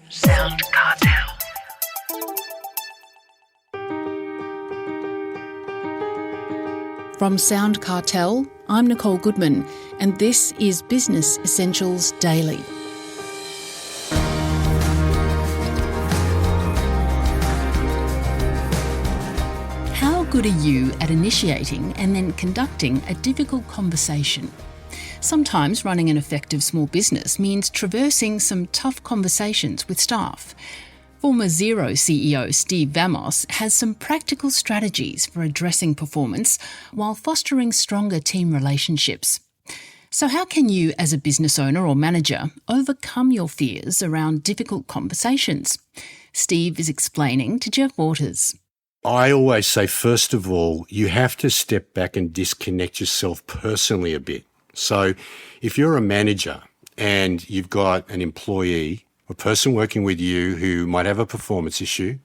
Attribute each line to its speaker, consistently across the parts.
Speaker 1: SoundCartel.
Speaker 2: From SoundCartel, I'm Nicole Goodman, and this is Business Essentials Daily. How good are you at initiating and then conducting a difficult conversation? Sometimes running an effective small business means traversing some tough conversations with staff. Former Xero CEO Steve Vamos has some practical strategies for addressing performance while fostering stronger team relationships. So how can you, as a business owner or manager, overcome your fears around difficult conversations? Steve is explaining to Jeff Waters.
Speaker 3: I always say, first of all, you have to step back and disconnect yourself personally a bit. So if you're a manager and you've got an employee, a person working with you who might have a performance issue,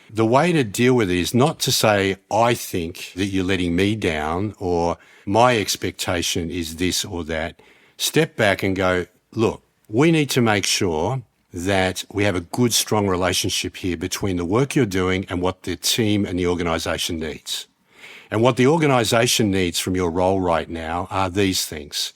Speaker 3: the way to deal with it is not to say, I think that you're letting me down or my expectation is this or that. Step back and go, look, we need to make sure that we have a good, strong relationship here between the work you're doing and what the team and the organisation needs. And what the organisation needs from your role right now are these things.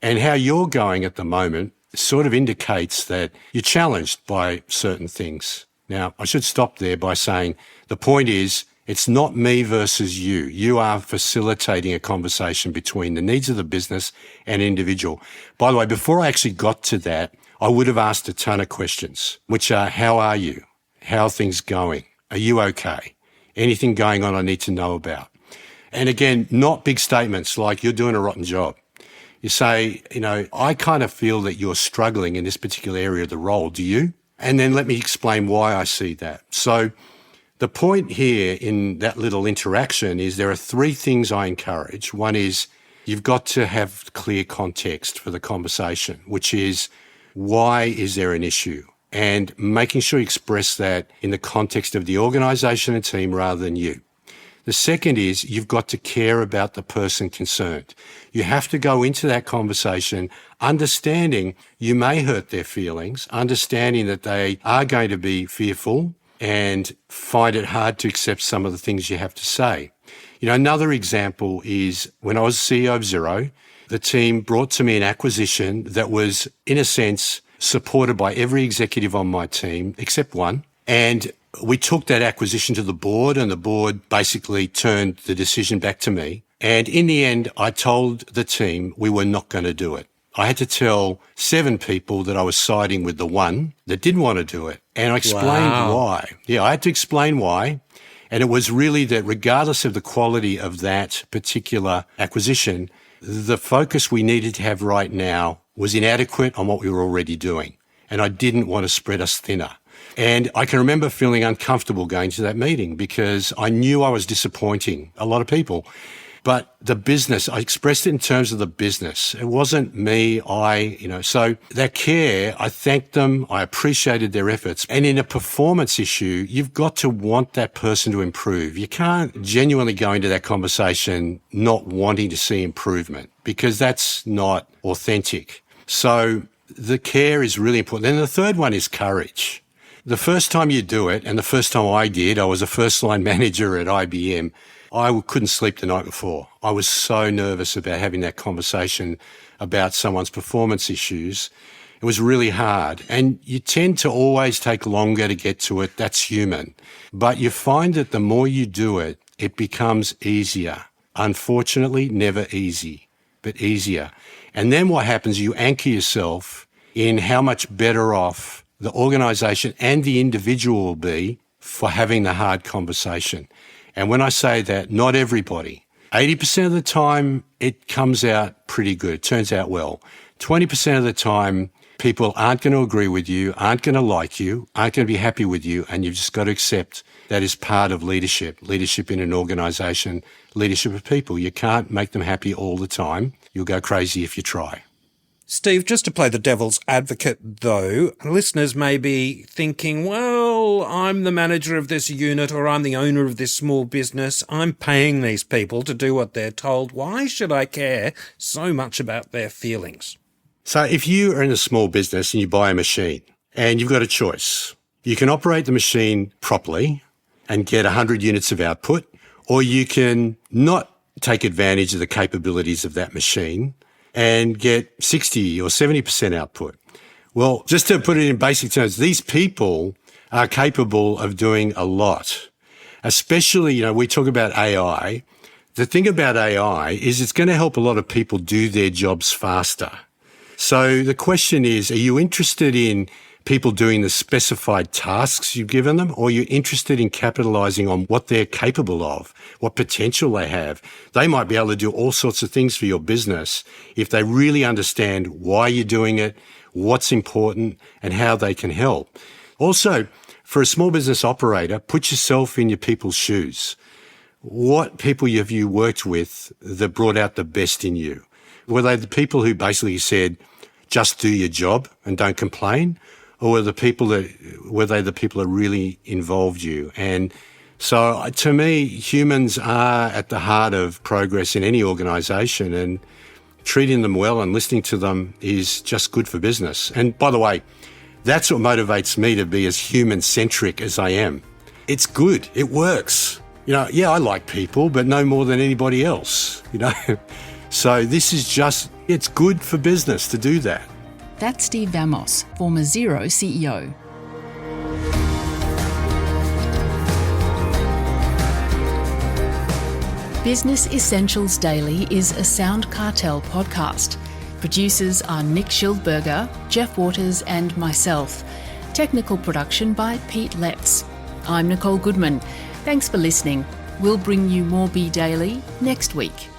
Speaker 3: And how you're going at the moment sort of indicates that you're challenged by certain things. Now, I should stop there by saying the point is it's not me versus you. You are facilitating a conversation between the needs of the business and individual. By the way, before I actually got to that, I would have asked a ton of questions, which are, how are you? How are things going? Are you okay? Anything going on I need to know about? And again, not big statements like you're doing a rotten job. You say, I kind of feel that you're struggling in this particular area of the role. Do you? And then let me explain why I see that. So the point here in that little interaction is there are three things I encourage. One is you've got to have clear context for the conversation, which is why is there an issue? And making sure you express that in the context of the organisation and team rather than you. The second is you've got to care about the person concerned. You have to go into that conversation understanding you may hurt their feelings, understanding that they are going to be fearful and find it hard to accept some of the things you have to say. Another example is when I was CEO of Xero, the team brought to me an acquisition that was, in a sense, supported by every executive on my team except one. And we took that acquisition to the board and the board basically turned the decision back to me. And in the end, I told the team we were not going to do it. I had to tell 7 people that I was siding with the one that didn't want to do it. And I explained why. Yeah, I had to explain why. And it was really that regardless of the quality of that particular acquisition, the focus we needed to have right now was inadequate on what we were already doing. And I didn't want to spread us thinner. And I can remember feeling uncomfortable going to that meeting because I knew I was disappointing a lot of people. But the business, I expressed it in terms of the business. It wasn't me, so that care, I thanked them, I appreciated their efforts. And in a performance issue, you've got to want that person to improve. You can't genuinely go into that conversation not wanting to see improvement because that's not authentic. So the care is really important. Then the third one is courage. The first time you do it, and the first time I did, I was a first-line manager at IBM. I couldn't sleep the night before. I was so nervous about having that conversation about someone's performance issues. It was really hard. And you tend to always take longer to get to it. That's human. But you find that the more you do it, it becomes easier. Unfortunately, never easy, but easier. And then what happens, you anchor yourself in how much better off the organisation and the individual will be for having the hard conversation. And when I say that, not everybody. 80% of the time, it comes out pretty good. It turns out well. 20% of the time, people aren't going to agree with you, aren't going to like you, aren't going to be happy with you, and you've just got to accept that is part of leadership in an organisation, leadership of people. You can't make them happy all the time. You'll go crazy if you try.
Speaker 4: Steve, just to play the devil's advocate, though, listeners may be thinking, well, I'm the manager of this unit or I'm the owner of this small business. I'm paying these people to do what they're told. Why should I care so much about their feelings?
Speaker 3: So if you are in a small business and you buy a machine and you've got a choice. You can operate the machine properly and get 100 units of output, or you can not take advantage of the capabilities of that machine and get 60 or 70% output. Well, just to put it in basic terms, these people are capable of doing a lot. Especially, we talk about AI. The thing about AI is it's going to help a lot of people do their jobs faster. So the question is, are you interested in people doing the specified tasks you've given them, or are you interested in capitalizing on what they're capable of, what potential they have? They might be able to do all sorts of things for your business if they really understand why you're doing it, what's important, and how they can help. Also, for a small business operator, put yourself in your people's shoes. What people have you worked with that brought out the best in you? Were they the people who basically said, just do your job and don't complain? Or were they the people that really involved you? And so to me, humans are at the heart of progress in any organisation, and treating them well and listening to them is just good for business. And by the way, that's what motivates me to be as human-centric as I am. It's good. It works. I like people, but no more than anybody else, So this is it's good for business to do that.
Speaker 2: That's Steve Vamos, former Xero CEO. Business Essentials Daily is a SoundCartel podcast. Producers are Nick Schildberger, Jeff Waters and myself. Technical production by Pete Letts. I'm Nicole Goodman. Thanks for listening. We'll bring you more Be Daily next week.